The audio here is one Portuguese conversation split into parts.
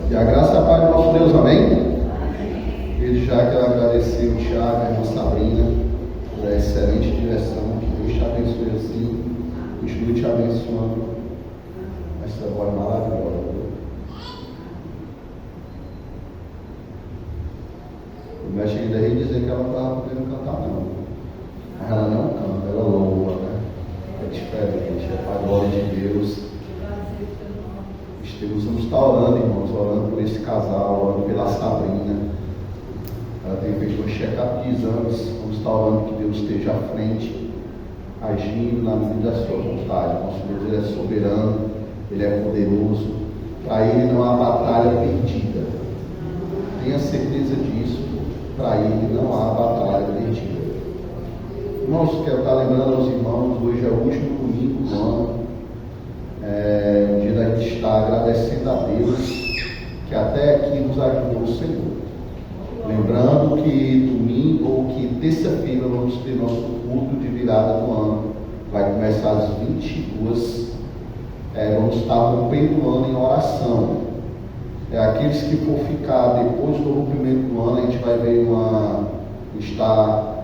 E a graça e a paz do nosso Deus, amém? Desde já quero agradecer o Tiago e a irmã Sabrina pela excelente direção, que Deus te abençoe assim, continue te abençoando essa voz maravilhosa. O meu querido aí dizer que ela não estava podendo cantar não, mas ela não canta, ela louva, né? É diferente, é para a glória de Deus. Vamos estar orando, irmãos, orando por esse casal, orando pela Sabrina. Ela tem feito um check-up de exames. Vamos estar orando que Deus esteja à frente, agindo na medida da sua vontade. Nosso Deus, Ele é soberano, Ele é poderoso. Para Ele não há batalha perdida. Tenha certeza disso. Para Ele não há batalha perdida. Irmãos, quero estar lembrando aos irmãos, hoje é o último domingo do ano. Um dia da gente está agradecendo a Deus que até aqui nos ajudou o Senhor. Lembrando que domingo ou que terça-feira vamos ter nosso culto de virada do ano. Vai começar às 22. Vamos estar rompendo o ano em oração. Aqueles que for ficar depois do rompimento do ano, a gente vai ver estar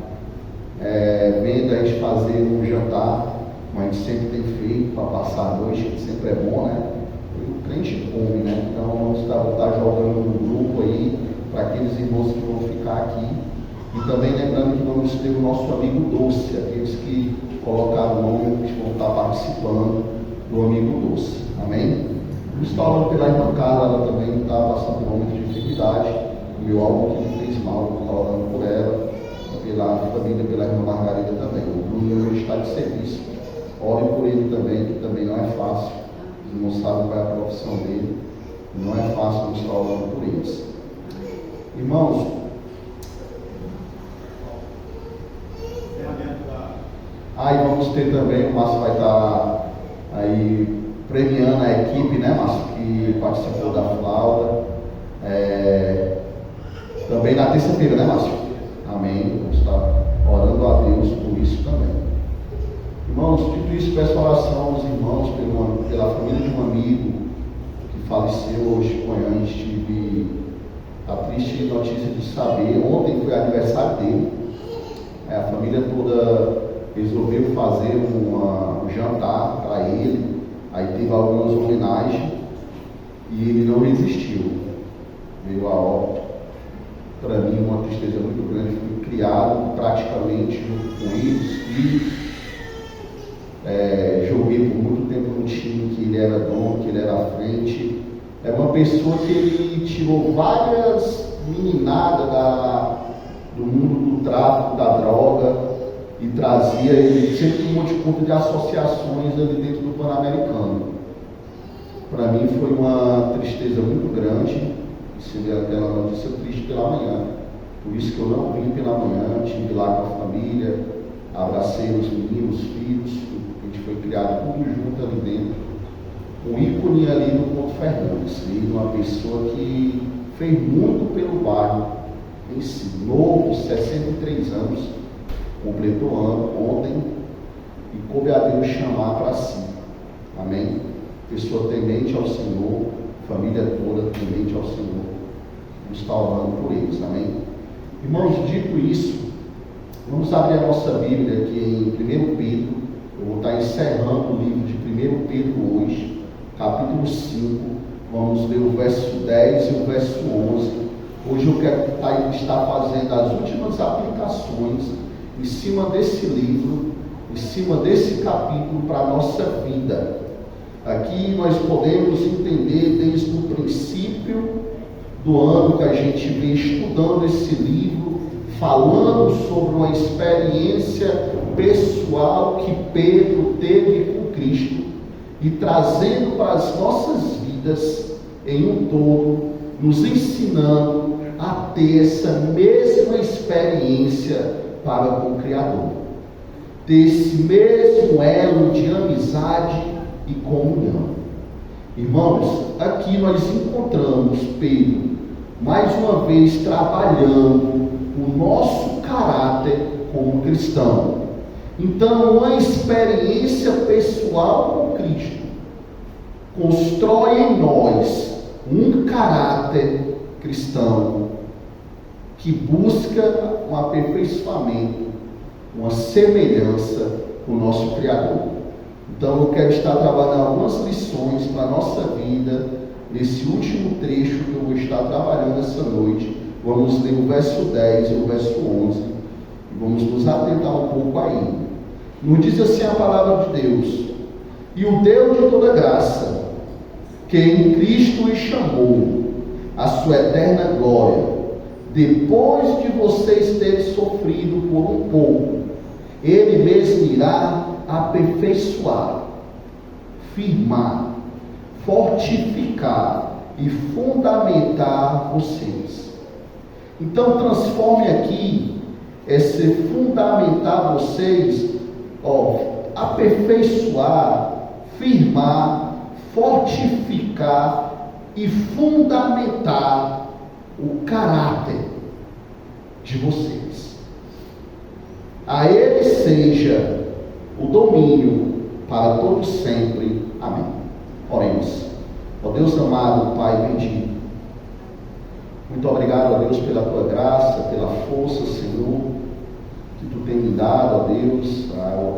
vendo a gente fazer um jantar. Mas a gente sempre tem feito para passar a noite, que sempre é bom, né? O crente come, né? Então vamos estar jogando no grupo aí, para aqueles irmãos que vão ficar aqui. E também lembrando que vamos ter o nosso amigo Doce, aqueles que colocaram o nome, que vão estar participando do amigo Doce. Amém? Vamos estar orando pela irmã Carla, ela também está passando por um momento de enfermidade. O meu algo que me fez mal, vou estar orando por ela, pela família, pela irmã Margarida também. O Bruno hoje está de serviço. Orem por ele também, que também não é fácil. Eles não sabem qual é a profissão dele. Não é fácil nos estar orando por eles. Irmãos, aí vamos ter também, o Márcio vai estar aí premiando a equipe, né, Márcio, que participou da flauta. Também na terça-feira, né, Márcio? Amém. Vamos estar orando a Deus por isso também. Irmãos, dito isso, peço oração aos irmãos pela família de um amigo que faleceu hoje de manhã. A gente tive a triste notícia de saber, ontem foi aniversário dele. A família toda resolveu fazer um jantar para ele, aí teve algumas homenagens e ele não resistiu, veio a óbito. Para mim uma tristeza muito grande, fui criado praticamente junto com eles, filhos. Joguei por muito tempo no time que ele era dono, que ele era à frente. É uma pessoa que ele tirou várias meninadas do mundo do tráfico, da droga, e trazia, ele sempre um monte de conta de associações ali dentro do Pan-Americano. Para mim foi uma tristeza muito grande, aquela notícia triste pela manhã. Por isso que eu não vim pela manhã, estive lá com a família, abracei os meninos, os filhos. Foi criado tudo junto ali dentro. Um ícone ali no Ponto Fernandes, uma pessoa que fez muito pelo bairro em si. Novo, 63 anos, completou ano ontem e coube a Deus chamar para si. Amém? Pessoa temente ao Senhor, família toda temente ao Senhor. Vamos estar orando por eles. Amém? Irmãos, dito isso, vamos abrir a nossa Bíblia aqui em 1 Pedro. Eu vou estar encerrando o livro de 1 Pedro hoje, capítulo 5, vamos ler o verso 10 e o verso 11. Hoje eu quero estar fazendo as últimas aplicações em cima desse livro, em cima desse capítulo para a nossa vida. Aqui nós podemos entender desde o princípio do ano que a gente vem estudando esse livro, falando sobre uma experiência pessoal que Pedro teve com Cristo e trazendo para as nossas vidas em um todo, nos ensinando a ter essa mesma experiência para com o Criador, ter esse mesmo elo de amizade e comunhão. Irmãos, aqui nós encontramos Pedro mais uma vez trabalhando o nosso caráter como cristão. Então, uma experiência pessoal com Cristo constrói em nós um caráter cristão que busca um aperfeiçoamento, uma semelhança com o nosso Criador. Então eu quero estar trabalhando algumas lições para a nossa vida, nesse último trecho que eu vou estar trabalhando essa noite. Vamos ler o verso 10 e o verso 11, e vamos nos atentar um pouco aí. Nos diz assim a palavra de Deus: e o Deus de toda graça, que em Cristo os chamou à sua eterna glória, depois de vocês terem sofrido por um pouco, Ele mesmo irá aperfeiçoar, firmar, fortificar e fundamentar vocês. Então transforme aqui esse fundamentar vocês, aperfeiçoar, firmar, fortificar e fundamentar o caráter de vocês. A Ele seja o domínio para todos sempre. Amém. Oremos. Ó Deus amado, Pai bendito, muito obrigado, ó Deus, pela Tua graça, pela força, Senhor, que Tu tem me dado, ó Deus,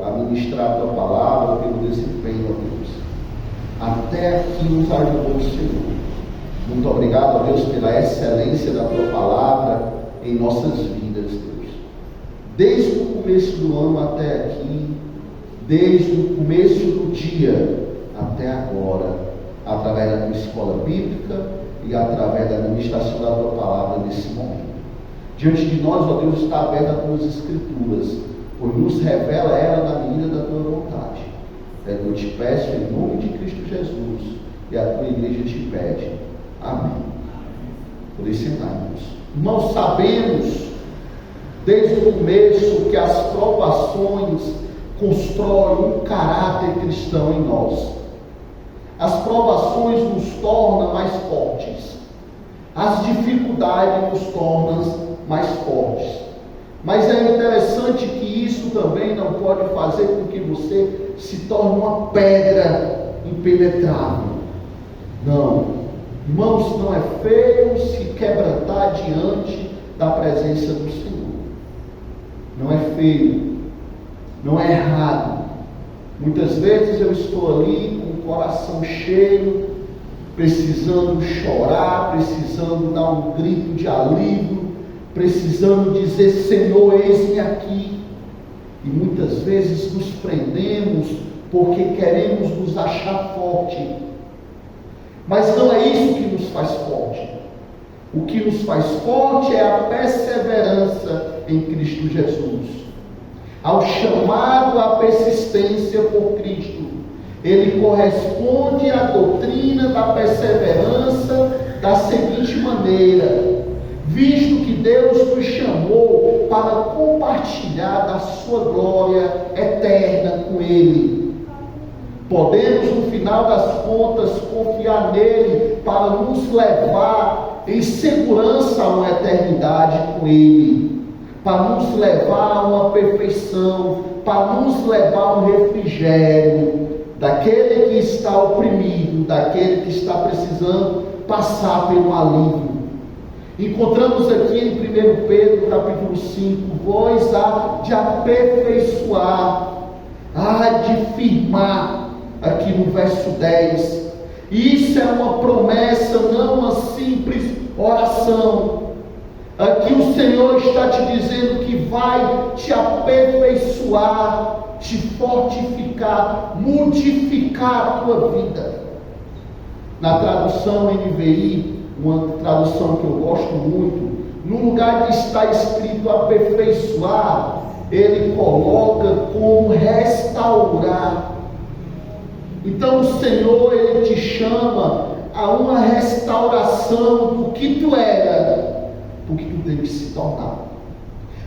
a ministrar a Tua palavra, pelo desempenho, ó Deus. Até aqui nos ajudou, Senhor. Muito obrigado, ó Deus, pela excelência da Tua palavra em nossas vidas, Deus. Desde o começo do ano até aqui, desde o começo do dia até agora, através da Tua escola bíblica e através da administração da Tua palavra nesse momento. Diante de nós, ó Deus, está aberta as Tuas Escrituras, pois nos revela ela na medida da Tua vontade. É que eu te peço em nome de Cristo Jesus, e a Tua igreja te pede. Amém. Podeis sentar-nos. Irmãos, sabemos desde o começo que as provações constroem um caráter cristão em nós. As provações nos tornam mais fortes. As dificuldades nos tornam mais fortes. Mas é interessante que isso também não pode fazer com que você se torne uma pedra impenetrável. Não. Irmãos, não é feio se quebrantar diante da presença do Senhor. Não é feio. Não é errado. Muitas vezes eu estou ali com o coração cheio, precisando chorar, precisando dar um grito de alívio, precisando dizer: Senhor, eis-me aqui. E muitas vezes nos prendemos porque queremos nos achar forte. Mas não é isso que nos faz forte. O que nos faz forte é a perseverança em Cristo Jesus. Ao chamado à persistência por Cristo, ele corresponde à doutrina da perseverança da seguinte maneira: visto que Deus nos chamou para compartilhar da sua glória eterna com Ele, podemos no final das contas confiar nele para nos levar em segurança a uma eternidade com Ele, para nos levar a uma perfeição, para nos levar a um refrigério daquele que está oprimido, daquele que está precisando passar pelo alívio. Encontramos aqui em 1 Pedro capítulo 5, vós há de aperfeiçoar, há de firmar, aqui no verso 10. Isso é uma promessa, não uma simples oração. Aqui o Senhor está te dizendo que vai te aperfeiçoar, te fortificar, modificar a tua vida. Na tradução NVI, uma tradução que eu gosto muito, no lugar de estar escrito aperfeiçoar, ele coloca como restaurar. Então o Senhor, ele te chama a uma restauração do que tu era, do que tu tem que se tornar.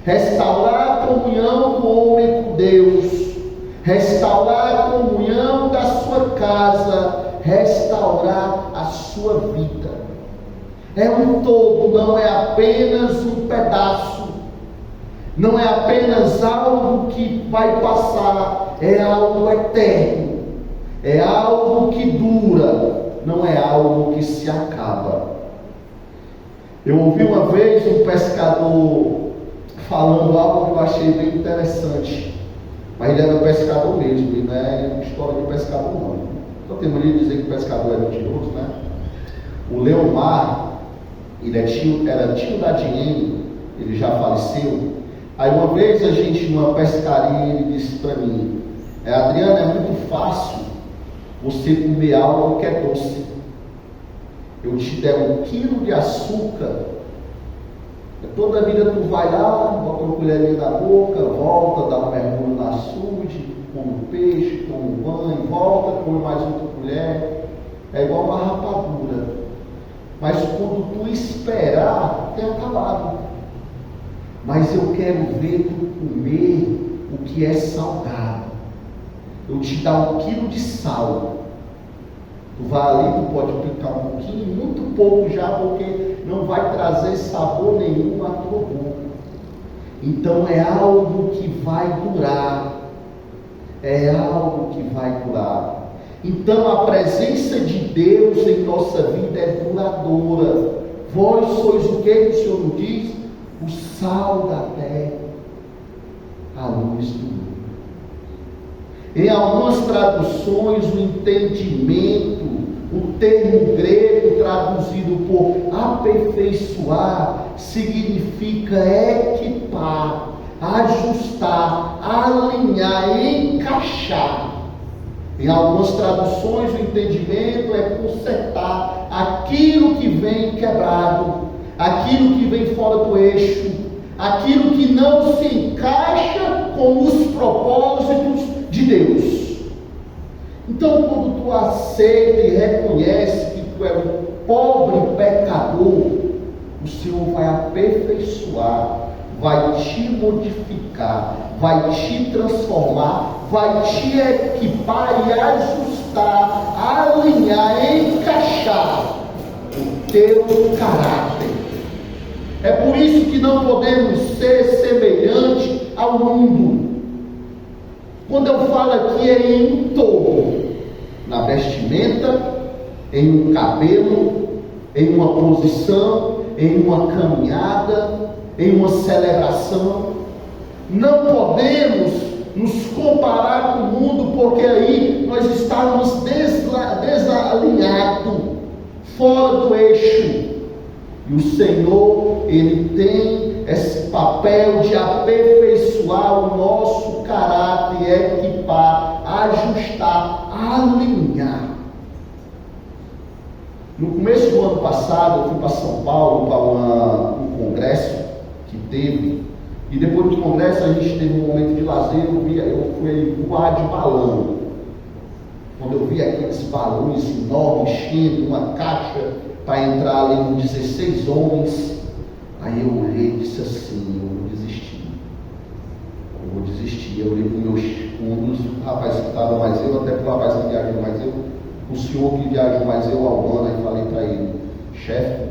Restaurar a comunhão do homem com Deus, restaurar a comunhão da sua casa, restaurar a sua vida. É um todo, não é apenas um pedaço, não é apenas algo que vai passar, é algo eterno, é algo que dura, não é algo que se acaba. Eu ouvi uma vez um pescador falando algo que eu achei bem interessante, mas ele era pescador mesmo, e não é história de pescador não. Então tem mania de dizer que o pescador é mentiroso, né? O Leomar, ele era tio da Diene, ele já faleceu. Aí uma vez a gente numa pescaria, ele disse para mim: Adriana, é muito fácil você comer algo que é doce. Eu te der 1 quilo de açúcar, toda a vida tu vai lá, bota uma colherinha na boca, volta, dá um mergulho no açude, come peixe, toma um banho, volta, come mais outra colher. É igual uma rapadura. Mas quando tu esperar, tem acabado. Mas eu quero ver tu comer o que é salgado. Eu te dar 1 quilo de sal. Tu vai ali, tu pode picar um pouquinho, muito pouco já, porque não vai trazer sabor nenhum à tua boca. Então é algo que vai durar. É algo que vai durar. Então a presença de Deus em nossa vida é duradoura. Vós sois o que o Senhor nos diz? O sal da terra, a luz do mundo. Em algumas traduções, o entendimento, o termo grego traduzido por aperfeiçoar, significa equipar, ajustar, alinhar, encaixar. Em algumas traduções, o entendimento é consertar aquilo que vem quebrado, aquilo que vem fora do eixo, aquilo que não se encaixa com os propósitos de Deus. Então, quando tu aceita e reconhece que tu é um pobre pecador, o Senhor vai aperfeiçoar, vai te modificar, vai te transformar, vai te equipar e ajustar, alinhar, encaixar o teu caráter. É por isso que não podemos ser semelhante ao mundo. Quando eu falo aqui é em todo, na vestimenta, em um cabelo, em uma posição, em uma caminhada, em uma celebração. Não podemos nos comparar com o mundo, porque aí nós estamos desalinhados, fora do eixo. E o Senhor, Ele tem esse papel de aperfeiçoar o nosso caráter, equipar, ajustar, alinhar. No começo do ano passado, eu fui para São Paulo para um congresso que teve, e depois do congresso a gente teve um momento de lazer. Eu fui voar de balão. Quando eu vi aqueles balões enormes, enchendo uma caixa para entrar ali com 16 homens, aí eu olhei e disse assim: eu vou desistir. Eu olhei para um dos rapazes que estava mais eu, até para o rapaz que viajou mais eu, o senhor que viajou mais eu, Albana, e falei para ele: chefe,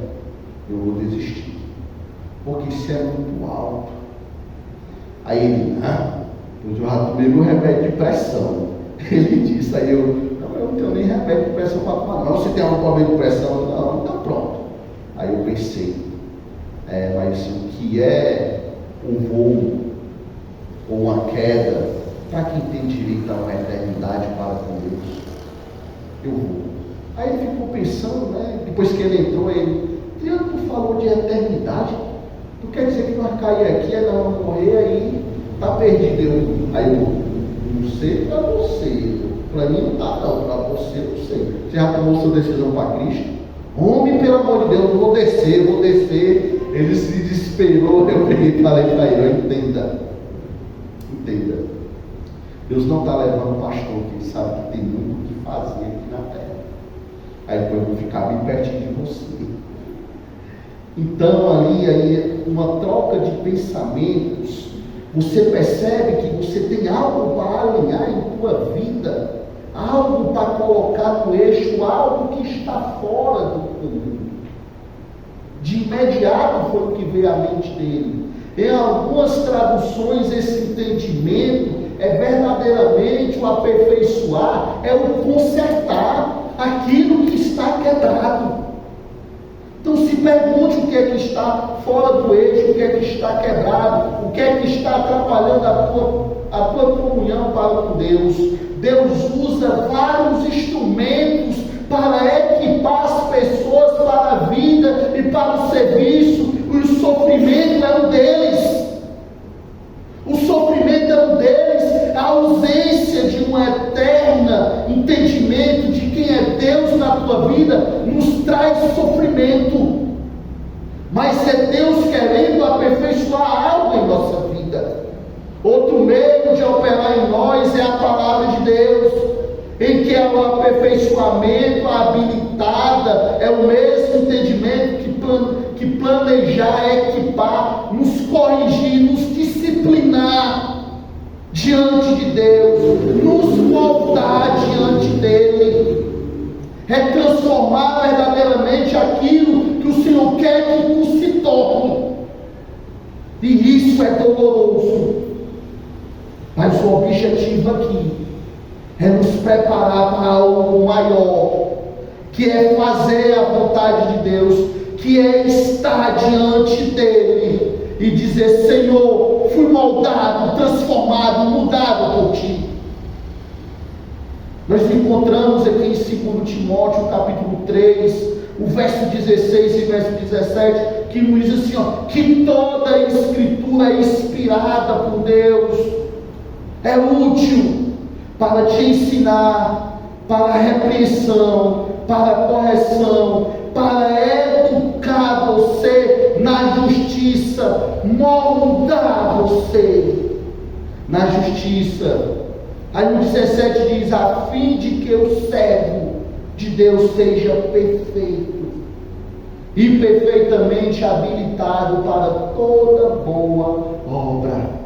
eu vou desistir, porque isso é muito alto. Aí ele: eu já tomei meu remédio de pressão. Ele disse, aí eu não tenho nem remédio de pressão para tomar. Não, você tem algum problema de pressão? Não, então pronto. Aí eu pensei, mas o que é um voo ou uma queda para quem tem direito a uma eternidade para com Deus? Eu vou. Aí ele ficou pensando, depois que ele entrou, Tiago, tu falou de eternidade? Tu quer dizer que nós cair aqui, não morrer, aí está perdido? Aí eu não sei para você, para mim não está não, para você eu sei. Você já tomou sua decisão para Cristo? Homem, pelo amor de Deus, vou descer. Ele se desesperou, eu peguei e falei para ele: entenda. Deus não está levando o pastor, que ele sabe que tem muito o que fazer aqui na terra. Aí depois eu vou ficar bem pertinho de você. Então aí uma troca de pensamentos. Você percebe que você tem algo para alinhar em tua vida, algo para colocar no eixo, algo que está fora do comum. De imediato foi o que veio à mente dele. Em algumas traduções, esse entendimento é verdadeiramente o aperfeiçoar, é o consertar. aquilo que está quebrado. Então se pergunte o que é que está fora do eixo, o que é que está quebrado, o que é que está atrapalhando a tua comunhão para com Deus. Deus usa vários instrumentos para equipar as pessoas para a vida e para o serviço. O sofrimento é um deles. O sofrimento é um deles. A ausência de um eterno entendimento de quem é Deus na tua vida nos traz sofrimento. Mas é Deus querendo aperfeiçoar algo em nossa vida. Outro meio de operar em nós é a palavra de Deus, em que é o aperfeiçoamento, a habilitada, é o mesmo entendimento que planejar, equipar, nos corrigir, nos disciplinar diante de Deus, nos moldar diante dele, é transformar verdadeiramente aquilo que o Senhor quer que nos se torne, e isso é doloroso, mas o objetivo aqui é nos preparar para algo maior, que é fazer a vontade de Deus, que é estar diante dele e dizer: Senhor, fui moldado, transformado, mudado por ti. Nós encontramos aqui em 2 Timóteo, capítulo 3, o verso 16 e verso 17, que nos diz assim, que toda a escritura é inspirada por Deus, é útil para te ensinar, para a repreensão, para a correção, para educar você na justiça, moldar você na justiça. Aí no 17 diz: a fim de que o servo de Deus seja perfeito e perfeitamente habilitado para toda boa obra.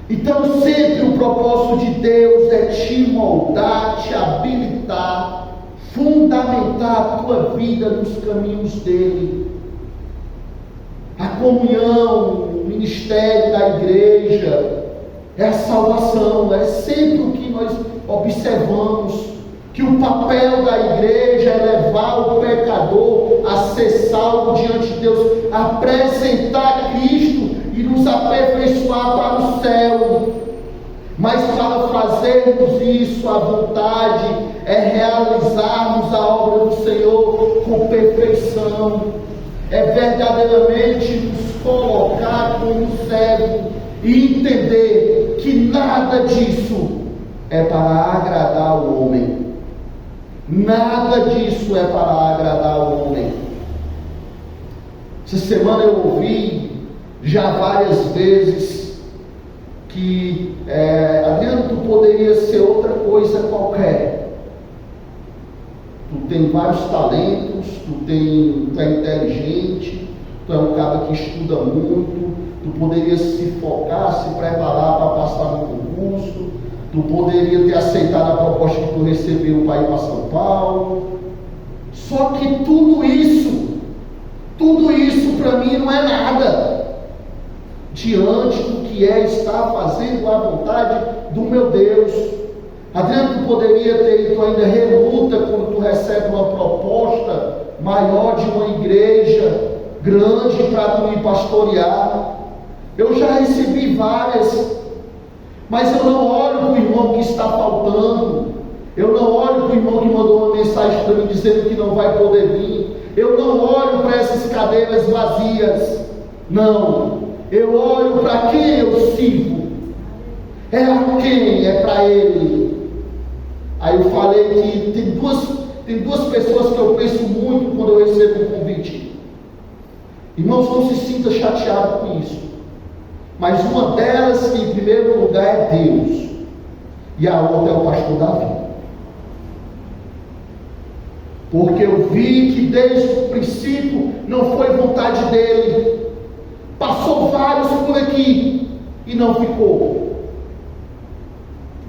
Então sempre o propósito de Deus é te moldar, te habilitar, fundamentar a tua vida nos caminhos dele. A comunhão, o ministério da igreja é a salvação, é sempre o que nós observamos, que o papel da igreja é levar o pecador a ser salvo diante de Deus, apresentar Cristo e nos aperfeiçoar para o céu. Mas para fazermos isso, a vontade é realizarmos a obra do Senhor com perfeição, é verdadeiramente nos colocar como servo e entender que nada disso é para agradar o homem. Nada disso é para agradar o homem. Essa semana eu ouvi já várias vezes que Adriano, tu poderia ser outra coisa qualquer. Tu tem vários talentos, tu é inteligente, tu é um cara que estuda muito, tu poderia se focar, se preparar para passar no concurso, tu poderia ter aceitado a proposta que tu recebeu para ir para São Paulo. Só que tudo isso para mim não é nada diante do que é estar fazendo a vontade do meu Deus. Adriano, tu poderia ter ido ainda reluta quando tu recebe uma proposta maior de uma igreja grande para tu ir pastorear. Eu já recebi várias, mas eu não olho para o irmão que está faltando, eu não olho para o irmão que mandou uma mensagem para mim dizendo que não vai poder vir, eu não olho para essas cadeiras vazias, não, eu olho para quem eu sirvo, é a quem, é para Ele. Aí eu falei que tem duas pessoas que eu penso muito quando eu recebo um convite. Irmãos, não se sinta chateado com isso, mas uma delas, em primeiro lugar, é Deus, e a outra é o pastor Davi. Porque eu vi que desde o princípio não foi vontade dele. Passou vários por aqui e não ficou.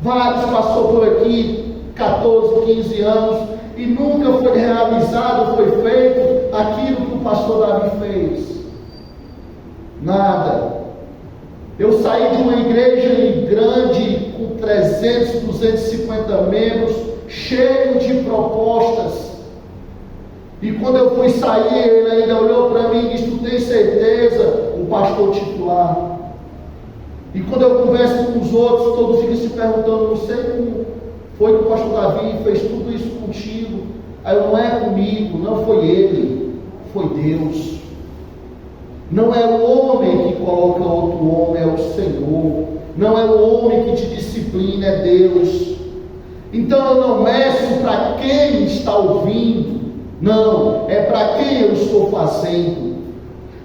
Vários passou por aqui 14, 15 anos e nunca foi realizado, foi feito aquilo que o pastor Davi fez. Nada. Eu saí de uma igreja grande com 300, 250 membros cheio de propostas. E quando eu fui sair, ele ainda olhou para mim e disse: tu tem certeza? O pastor titular. E quando eu converso com os outros, todos ficam se perguntando: não sei como foi que o pastor Davi fez tudo isso contigo. Aí eu: não é comigo, não foi ele, foi Deus. Não é o homem que coloca outro homem, é o Senhor. Não é o homem que te disciplina, é Deus. Então eu não meço para quem está ouvindo, não, é para quem eu estou fazendo.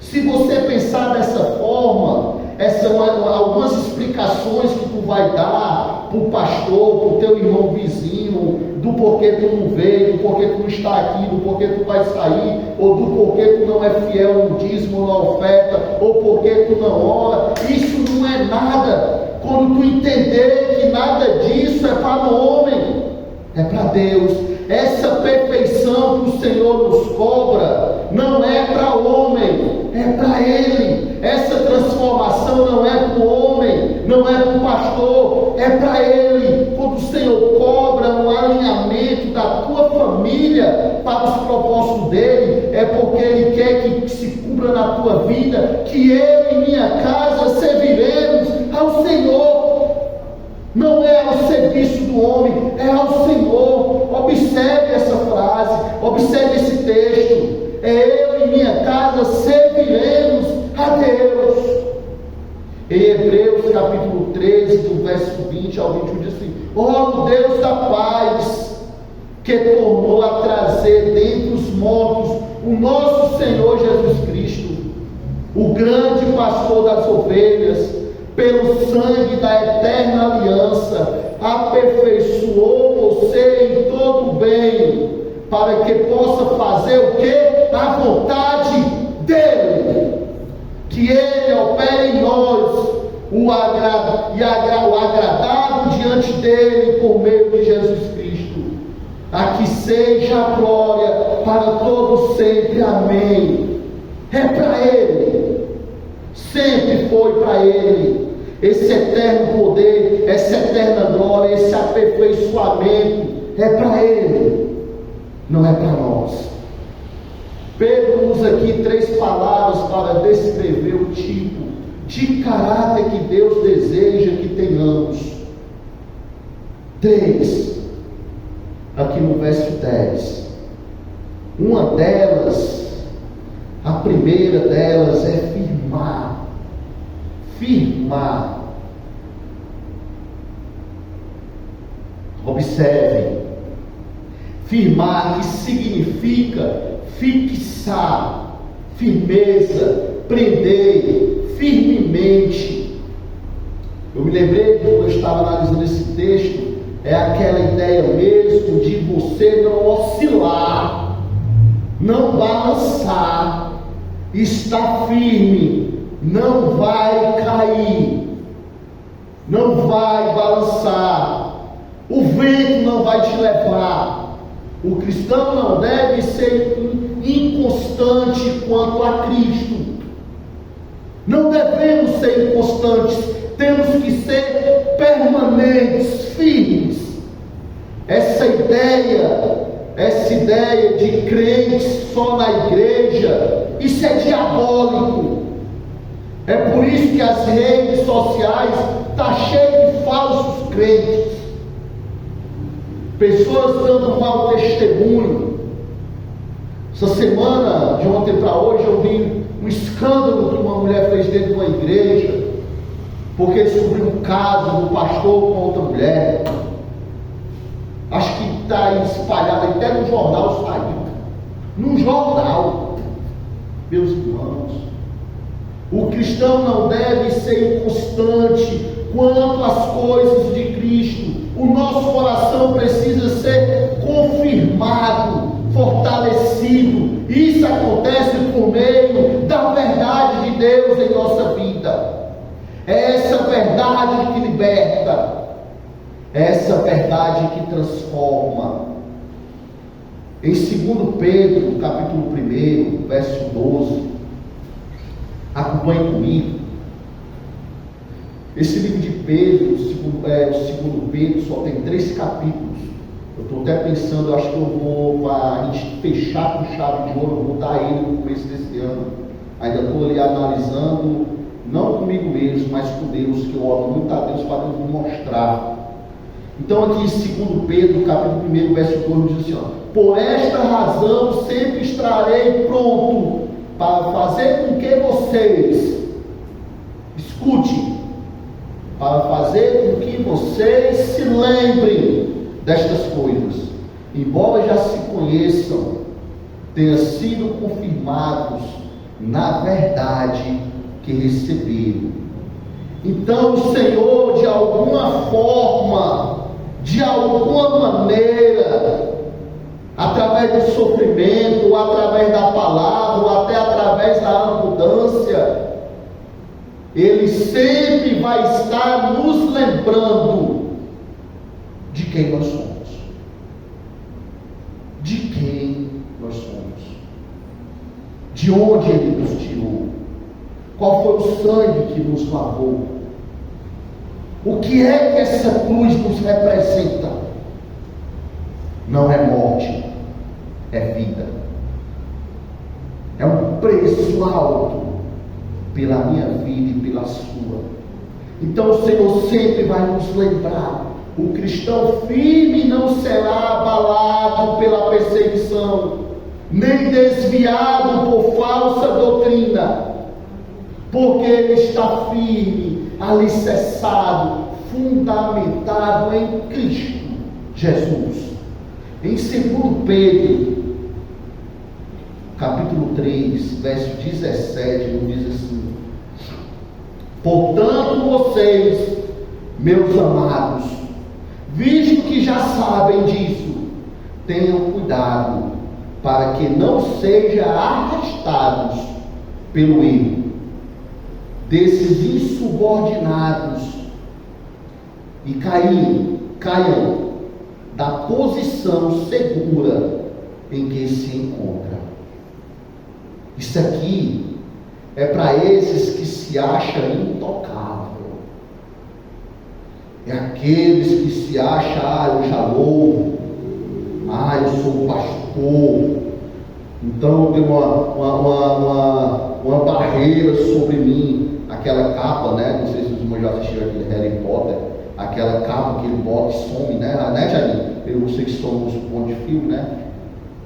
Se você pensar dessa forma, essas são algumas explicações que tu vai dar para o pastor, para o teu irmão vizinho, do porquê tu não veio, do porquê tu não está aqui, do porquê tu vai sair, ou do porquê tu não é fiel no dízimo ou na oferta, ou porquê tu não ora. Isso não é nada. Quando tu entender que nada disso é para o homem, é para Deus. Essa perfeição que o Senhor nos cobra não é para o homem, é para Ele. Essa transformação não é para o homem, não é para o pastor, é para Ele. Quando o Senhor cobra um alinhamento da tua família para os propósitos dEle, é porque Ele quer que se cumpra na tua vida, que eu e minha casa serviremos ao Senhor. Não é ao serviço do homem, é ao Senhor. Observe essa frase, observe esse texto. Eu e minha casa serviremos a Deus. Em Hebreus capítulo 13, do verso 20 ao 21, diz assim: ó Deus da paz, que tornou a trazer dentre os mortos o nosso Senhor Jesus Cristo, o grande pastor das ovelhas, pelo sangue da eterna aliança, aperfeiçoou você em todo bem, para que possa fazer o que? A vontade dEle, que Ele opere em nós o agradável diante dEle por meio de Jesus Cristo. A que seja a glória para todos sempre. Amém. É para Ele, sempre foi para Ele, esse eterno poder, essa eterna glória, esse aperfeiçoamento é para Ele, não é para nós. Pedro usa aqui 3 palavras para descrever o tipo de caráter que Deus deseja que tenhamos. 3, aqui no verso 10. Uma delas, a primeira delas é firmar. Observe, firmar, que significa fixar, firmeza, prender firmemente. Eu me lembrei quando eu estava analisando esse texto, é aquela ideia mesmo de você não oscilar, não balançar, estar firme, não vai cair, não vai balançar, o vento não vai te levar. O cristão não deve ser inconstante quanto a Cristo. Não devemos ser inconstantes, temos que ser permanentes, firmes. Essa ideia de crentes só na igreja, isso é diabólico. É por isso que as redes sociais estão cheias de falsos crentes, pessoas dando mau testemunho. Essa semana, de ontem para hoje, eu vi um escândalo que uma mulher fez dentro de uma igreja, porque descobriu um caso do pastor com outra mulher. Acho que está aí espalhado, até no jornal saiu. No jornal, meus irmãos, o cristão não deve ser inconstante quanto às coisas de Cristo. O nosso coração precisa ser confirmado, fortalecido. Isso acontece por meio da verdade de Deus em nossa vida. É essa verdade que liberta, é essa verdade que transforma. Em 2 Pedro, capítulo 1, verso 12, acompanhe comigo. Esse livro de Pedro, o 2 Pedro, só tem 3 capítulos. Eu estou até pensando, eu acho que eu vou, para a gente fechar com chave de ouro, eu vou dar ele no começo desse ano. Ainda estou ali analisando, não comigo mesmo, mas com Deus, que eu oro muito a Deus para Deus me mostrar. Então aqui em 2 Pedro, capítulo 1, verso 2, diz assim, ó: por esta razão sempre estarei pronto para fazer com que vocês, escute, para fazer com que vocês se lembrem destas coisas, embora já se conheçam, tenham sido confirmados na verdade que receberam. Então o Senhor, de alguma forma, de alguma maneira, através do sofrimento, ou através da palavra, ou até através da abundância, Ele sempre vai estar nos lembrando de quem nós somos. De quem nós somos. De onde Ele nos tirou. Qual foi o sangue que nos lavou. O que é que essa cruz nos representa? Não é morte, é vida. É um preço alto pela minha vida e pela sua. Então o Senhor sempre vai nos lembrar. O cristão firme não será abalado pela perseguição, nem desviado por falsa doutrina, porque ele está firme, alicerçado, fundamentado em Cristo Jesus. Em 2 Pedro, capítulo 3, verso 17, ele diz assim: portanto vocês, meus amados, visto que já sabem disso, tenham cuidado, para que não sejam arrastados pelo erro desses insubordinados e caiam da posição segura em que se encontra. Isso aqui é para esses que se acham intocável. É aqueles que se acham, eu já louvo, eu sou pastor, então tem uma barreira sobre mim, aquela capa, né? Não sei se os irmãos já assistiram aquele Harry Potter, aquela capa que ele bota e some, né? Janine? Eu sei que somos ponto de fio, né?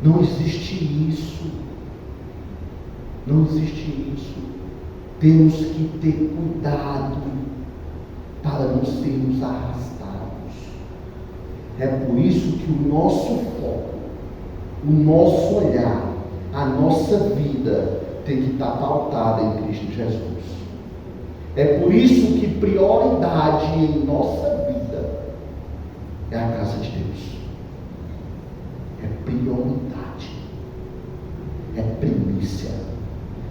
Não existe isso. Não existe isso. Temos que ter cuidado para não sermos arrastados. É por isso que o nosso foco, o nosso olhar, a nossa vida tem que estar pautada em Cristo Jesus. É por isso que prioridade em nossa vida é a casa de Deus. É prioridade. É primícia.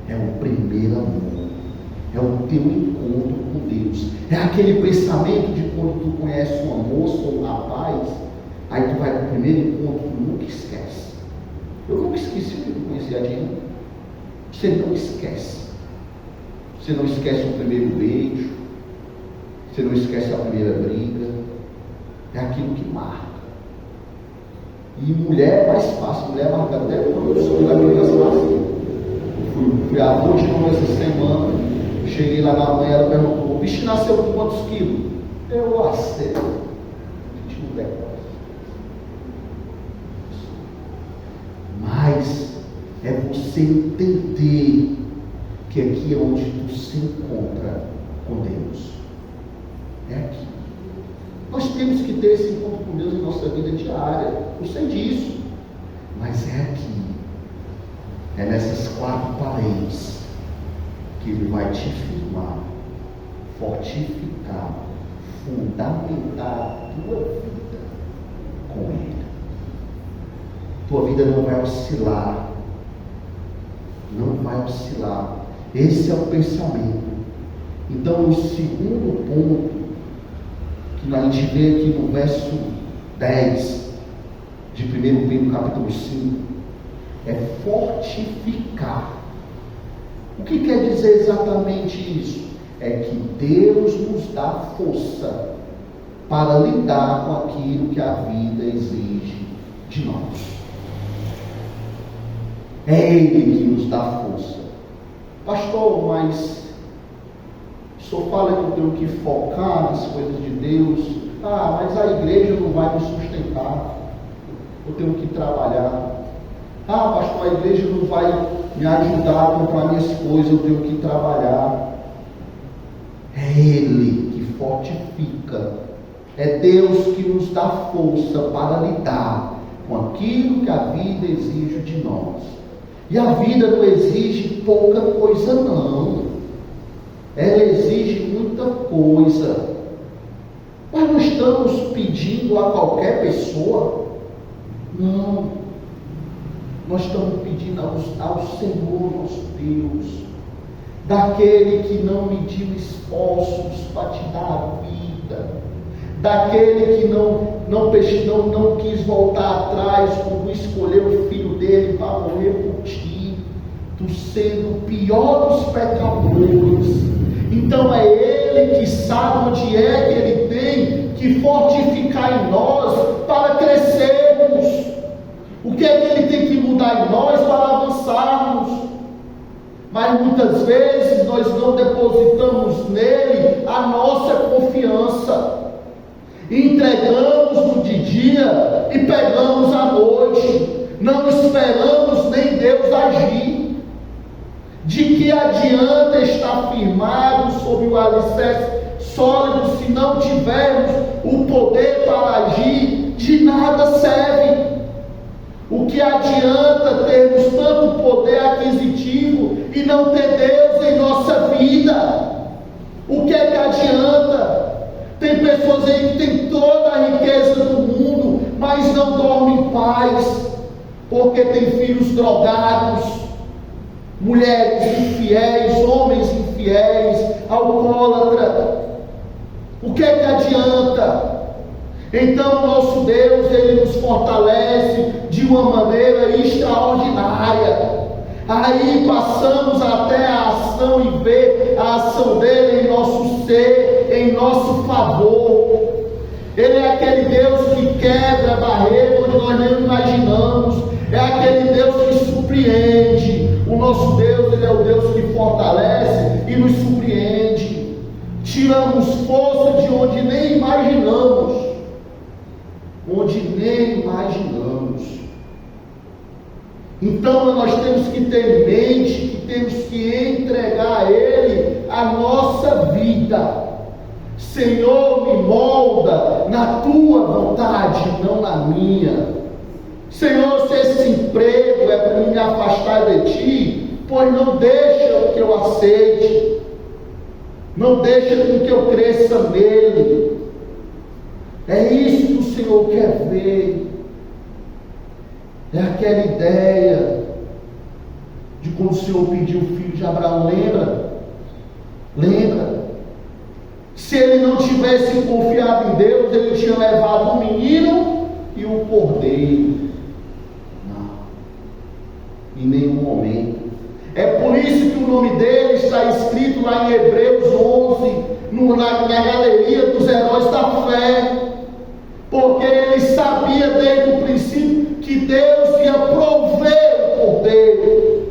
É o primeiro amor. É o teu encontro com Deus. É aquele pensamento de quando tu conhece uma moça ou um rapaz, aí tu vai para o primeiro encontro, tu nunca esquece. Eu nunca esqueci que eu conheci a Dina. Você não esquece. Você não esquece o primeiro beijo. Você não esquece a primeira briga. É aquilo que marca. E mulher é mais fácil. Mulher marca até quando eu sou da criança nascida. Fui avô de novo essa semana. Cheguei lá na mãe, ela perguntou: o bicho nasceu com quantos quilos? Eu acertei. A gente não decora. Mas é você entender que aqui é onde tu se encontra com Deus. É aqui. Nós temos que ter esse encontro com Deus em nossa vida diária. Eu sei disso. Mas é aqui. É nessas quatro paredes que Ele vai te firmar, fortificar, fundamentar a tua vida com Ele. Tua vida não vai oscilar. Não vai oscilar. Esse é o pensamento. Então, o segundo ponto que a gente vê aqui no verso 10 de 1 Pedro capítulo 5 é fortificar. O que quer dizer exatamente isso? É que Deus nos dá força para lidar com aquilo que a vida exige de nós. É Ele que nos dá força. Pastor, mas o senhor fala que eu tenho que focar nas coisas de Deus. Mas a igreja não vai me sustentar. Eu tenho que trabalhar. Pastor, a igreja não vai me ajudar a comprar minhas coisas, eu tenho que trabalhar. É Ele que fortifica. É Deus que nos dá força para lidar com aquilo que a vida exige de nós. E a vida não exige pouca coisa, não. Ela exige muita coisa. Mas não estamos pedindo a qualquer pessoa. Não. Nós estamos pedindo ao Senhor, nosso Deus, daquele que não mediu esforços para te dar a vida, daquele que não quis voltar atrás quando escolheu o filho dele para morrer por ti, tu sendo o pior dos pecadores. Então é Ele que sabe onde é que Ele tem que fortificar em nós para crescermos. O que é que Ele tem que mudar em nós para avançarmos? Mas muitas vezes nós não depositamos nele a nossa confiança. Entregamos no de dia e pegamos à noite. Não esperamos nem Deus agir. De que adianta estar firmado sobre o alicerce sólido se não tivermos o poder para agir? De nada serve. O que adianta termos tanto poder aquisitivo e não ter Deus em nossa vida? O que é que adianta? Tem pessoas aí que têm toda a riqueza do mundo, mas não dormem em paz, porque tem filhos drogados, mulheres infiéis, homens infiéis, alcoólatras. O que é que adianta? Então nosso Deus, Ele nos fortalece de uma maneira extraordinária. Aí passamos até a ação e ver a ação dele em nosso ser, em nosso favor. Ele é aquele Deus que quebra a barreira onde nós nem imaginamos. É aquele Deus que surpreende. O nosso Deus, Ele é o Deus que fortalece e nos surpreende. Tiramos força de onde nem imaginamos. Onde nem imaginamos. Então nós temos que ter em mente que temos que entregar a Ele a nossa vida. Senhor, me molda na tua vontade, não na minha. Senhor, se esse emprego é para me afastar de ti, pois não deixa que eu aceite, não deixa que eu cresça nele. É isso que o Senhor quer ver. É aquela ideia de quando o Senhor pediu o filho de Abraão. Lembra? Se ele não tivesse confiado em Deus, ele tinha levado o menino e o cordeiro. Não, em nenhum momento. É por isso que o nome dele está escrito lá em Hebreus 11, na galeria dos heróis da fé. Porque ele sabia desde o princípio que Deus ia prover o cordeiro.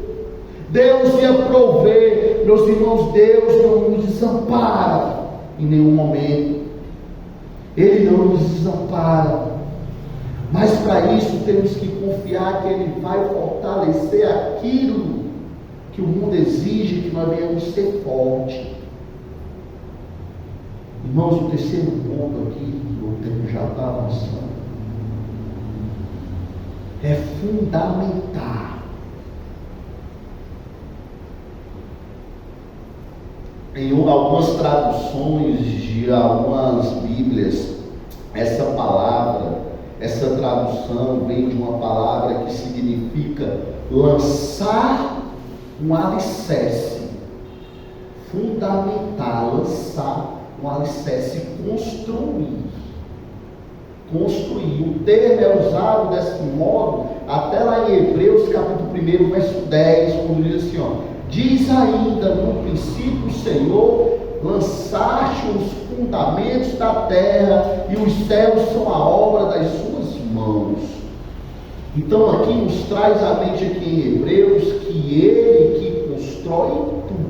Deus ia prover. Meus irmãos, Deus não nos desampara em nenhum momento. Ele não nos desampara. Mas para isso temos que confiar que Ele vai fortalecer aquilo que o mundo exige, que nós venhamos ser fortes. Irmãos, o terceiro ponto aqui, o tempo já está avançando, é fundamentar. Em algumas traduções de algumas Bíblias, essa palavra, essa tradução vem de uma palavra que significa lançar um alicerce, fundamentar, lançar um alicerce, construir. O termo é usado desse modo até lá em Hebreus capítulo 1, verso 10, quando diz assim, diz ainda no princípio o Senhor, lançaste os fundamentos da terra, e os céus são a obra das suas mãos. Então aqui nos traz à mente aqui em Hebreus que Ele que constrói tudo,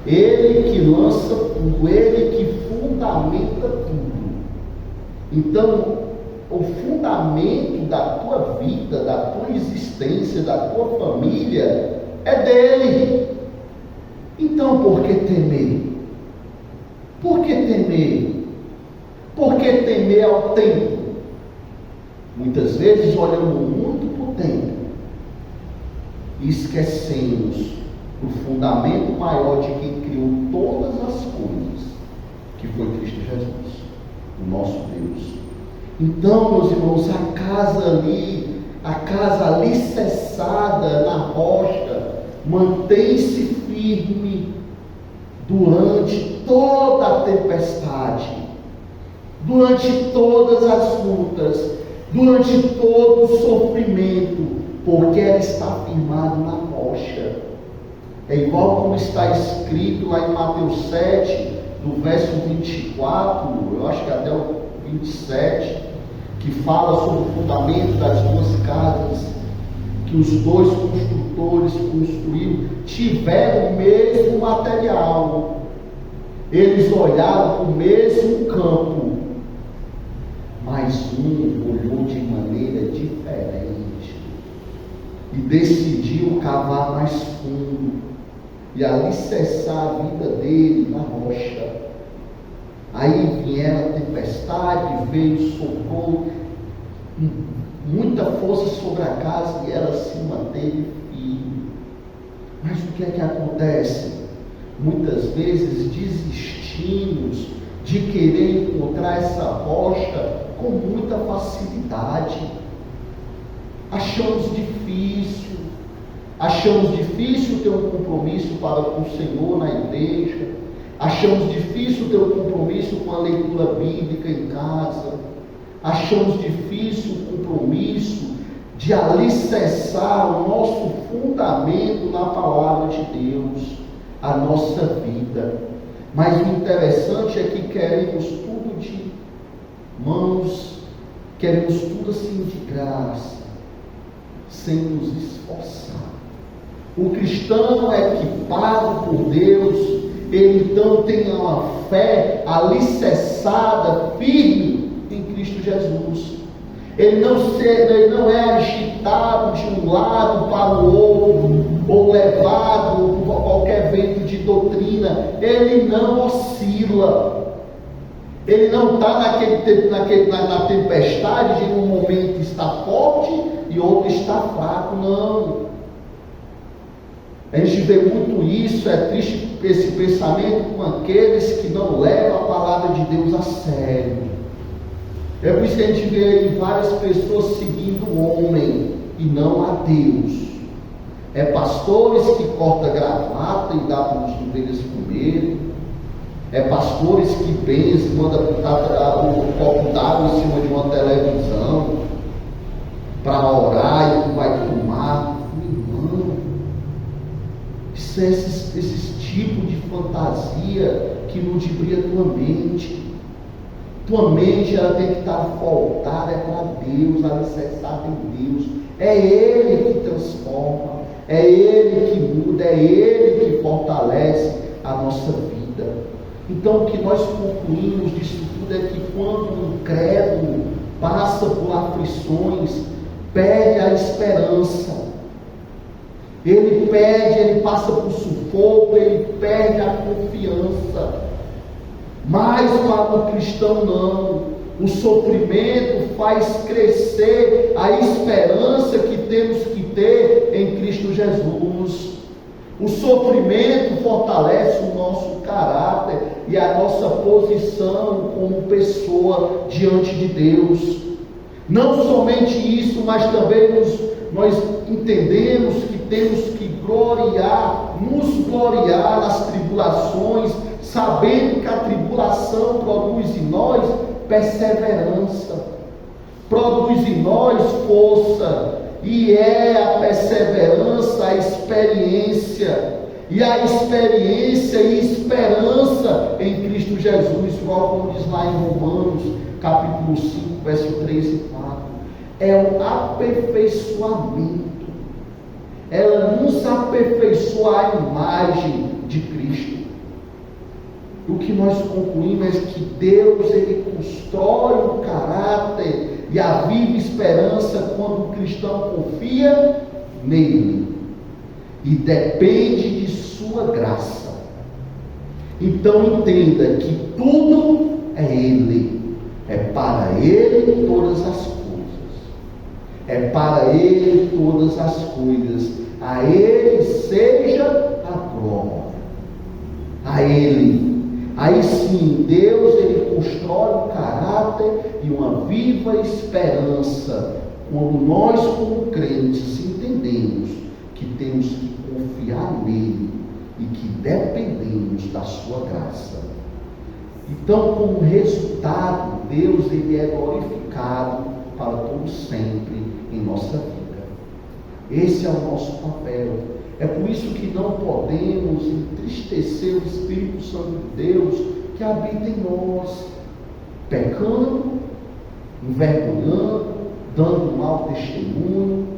Ele que lança tudo, Ele que fundamenta tudo. Então o fundamento da tua vida, da tua existência, da tua família é dele. Então por que temer? Por que temer? Por que temer ao tempo? Muitas vezes olhamos muito para o tempo e esquecemos do fundamento maior de quem criou todas as coisas, que foi Cristo Jesus, o nosso Deus. Então, meus irmãos, a casa alicerçada na rocha, mantém-se firme durante toda a tempestade, durante todas as lutas, durante todo o sofrimento, porque ela está firmada na rocha. É igual como está escrito lá em Mateus 7, do verso 24, eu acho que até o 27, que fala sobre o fundamento das duas casas, que os dois construtores construíram, tiveram o mesmo material, eles olharam para o mesmo campo, mas um olhou de maneira diferente e decidiu cavar mais fundo e alicerçar a vida dele na rocha. Aí vieram a tempestade, veio o socorro, muita força sobre a casa, e ela se manteve firme. Mas o que é que acontece? Muitas vezes desistimos de querer encontrar essa rocha com muita facilidade. Achamos difícil ter um compromisso para com o Senhor na igreja, achamos difícil ter um compromisso com a leitura bíblica em casa, achamos difícil o compromisso de alicerçar o nosso fundamento na palavra de Deus, a nossa vida. Mas o interessante é que queremos tudo de mãos, queremos tudo assim de graça, sem nos esforçar. O cristão equipado por Deus, ele então tem uma fé alicerçada, firme em Cristo Jesus. Ele não é agitado de um lado para o outro, ou levado por qualquer vento de doutrina. Ele não oscila. Ele não está na tempestade de um momento está forte e outro está fraco, não. A gente vê muito isso, é triste esse pensamento com aqueles que não levam a palavra de Deus a sério. É por isso que a gente vê aí várias pessoas seguindo o homem e não a Deus. É pastores que cortam gravata e dá para os ovelhas comer. É pastores que benzem, mandam botar o copo d'água em cima de uma televisão para orar e vai tomar. Irmão, isso é esses tipos de fantasia que ludibria tua mente. Tua mente ela tem que estar voltada para Deus, alicerçada em Deus. É Ele que transforma, é Ele que muda, é Ele que fortalece a nossa vida. Então o que nós concluímos disso tudo é que quando um incrédulo passa por aflições, perde a esperança. Ele passa por sufoco, ele perde a confiança. Mas para o cristão não. O sofrimento faz crescer a esperança que temos que ter em Cristo Jesus. O sofrimento fortalece o nosso caráter e a nossa posição como pessoa diante de Deus. Não somente isso, mas também nós entendemos que temos que nos gloriar nas tribulações, sabendo que a tribulação produz em nós perseverança, produz em nós força, e é a perseverança, a experiência, e a experiência e esperança em Cristo Jesus, igual como diz lá em Romanos, capítulo 5, verso 3 e 4, é o aperfeiçoamento. Ela nos aperfeiçoa a imagem de Cristo. O que nós concluímos é que Deus, Ele constrói o caráter e a viva esperança quando o cristão confia nele e depende de sua graça. Então entenda que tudo é Ele, é para Ele todas as coisas, é para Ele todas as coisas, a Ele seja a glória, a Ele. Aí sim, Deus, Ele constrói um caráter e uma viva esperança quando nós, como crentes, entendemos que temos que confiar nele e que dependemos da sua graça. Então, como resultado, Deus, Ele é glorificado para todo sempre em nossa vida. Esse é o nosso papel. É por isso que não podemos entristecer o Espírito Santo de Deus que habita em nós, pecando, envergonhando, dando mau testemunho,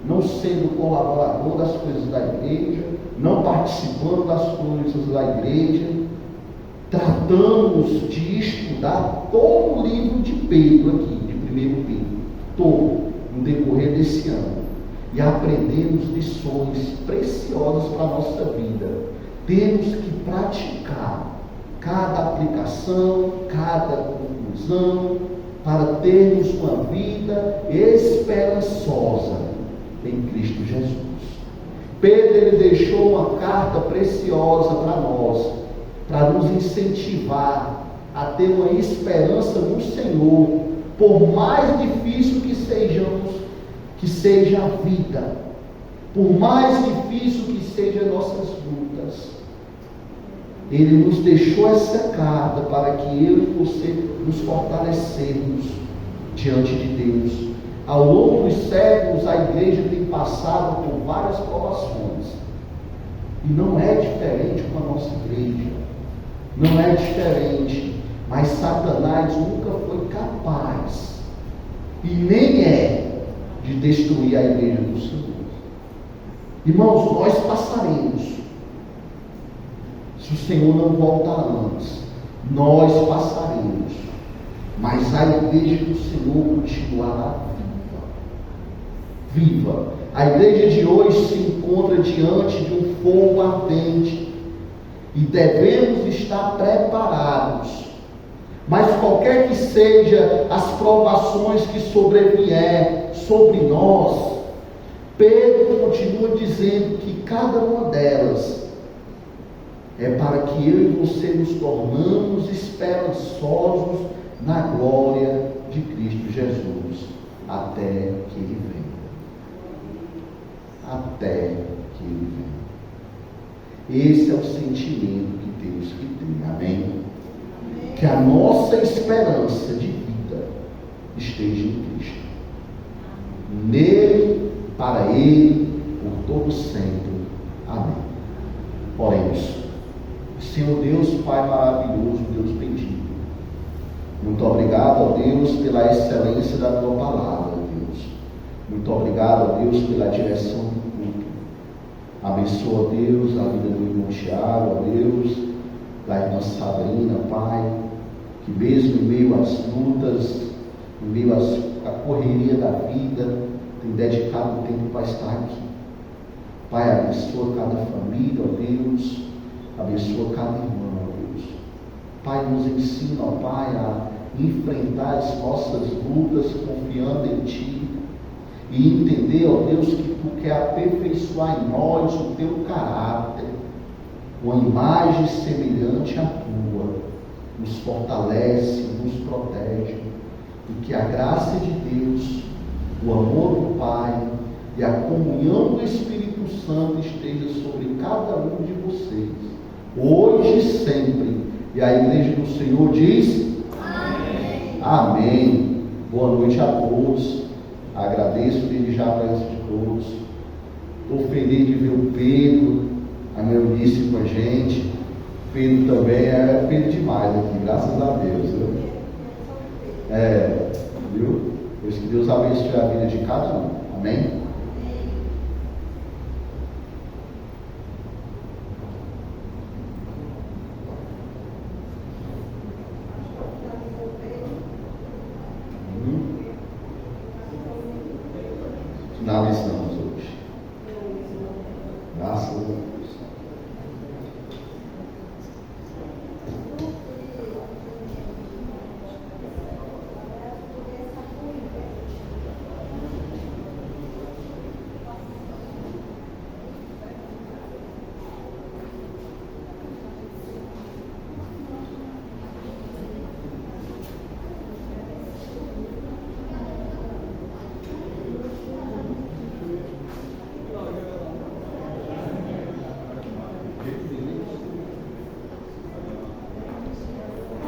não sendo colaborador das coisas da igreja, não participando das coisas da igreja. Tratamos de estudar todo o livro de Pedro aqui, de 1 Pedro, todo, no decorrer desse ano. E aprendemos lições preciosas para a nossa vida. Temos que praticar cada aplicação, cada conclusão, para termos uma vida esperançosa em Cristo Jesus. Pedro, ele deixou uma carta preciosa para nós, para nos incentivar a ter uma esperança no Senhor, por mais difícil que seja a vida, por mais difícil que sejam nossas lutas. Ele nos deixou essa carta para que eu e você nos fortalecemos diante de Deus. Ao longo dos séculos, a igreja tem passado por várias provações, e não é diferente com a nossa igreja, não é diferente, mas Satanás nunca foi capaz, e nem é, de destruir a igreja do Senhor. Irmãos, nós passaremos, se o Senhor não voltar antes, nós passaremos, mas a igreja do Senhor continuará viva. A igreja de hoje se encontra diante de um fogo ardente e devemos estar preparados. Mas qualquer que seja as provações que sobrevier sobre nós, Pedro continua dizendo que cada uma delas é para que eu e você nos tornamos esperançosos na glória de Cristo Jesus, até que Ele venha. Até que Ele venha. Esse é o sentimento que temos que ter. Amém? Que a nossa esperança de vida esteja em Cristo. Nele, para Ele, por todo sempre. Amém. Oremos. Senhor Deus, Pai maravilhoso, Deus bendito, muito obrigado, ó Deus, pela excelência da Tua palavra, Deus. Muito obrigado, ó Deus, pela direção do culto. Abençoa, Deus, a vida do irmão Tiago, ó Deus, da irmã Sabrina, Pai, que mesmo em meio às lutas, em meio à correria da vida, tem dedicado tempo para estar aqui. Pai, abençoa cada família, ó Deus, abençoa cada irmão, ó Deus. Pai, nos ensina, ó Pai, a enfrentar as nossas lutas confiando em Ti e entender, ó Deus, que Tu quer aperfeiçoar em nós o Teu caráter, uma imagem semelhante à Tua, nos fortalece, nos protege, e que a graça de Deus, o amor do Pai e a comunhão do Espírito Santo esteja sobre cada um de vocês, hoje e sempre. E a igreja do Senhor diz: Amém. Amém. Boa noite a todos. Agradeço desde já a presença de todos. Estou feliz de ver o Pedro, a Maria início com a gente. Pedro também, Pedro demais aqui, graças a Deus. Viu? Pois que Deus abençoe a vida de cada um. Amém? Finalizamos hoje. Graças a Deus.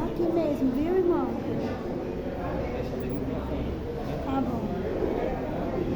Aqui mesmo, viu, irmão?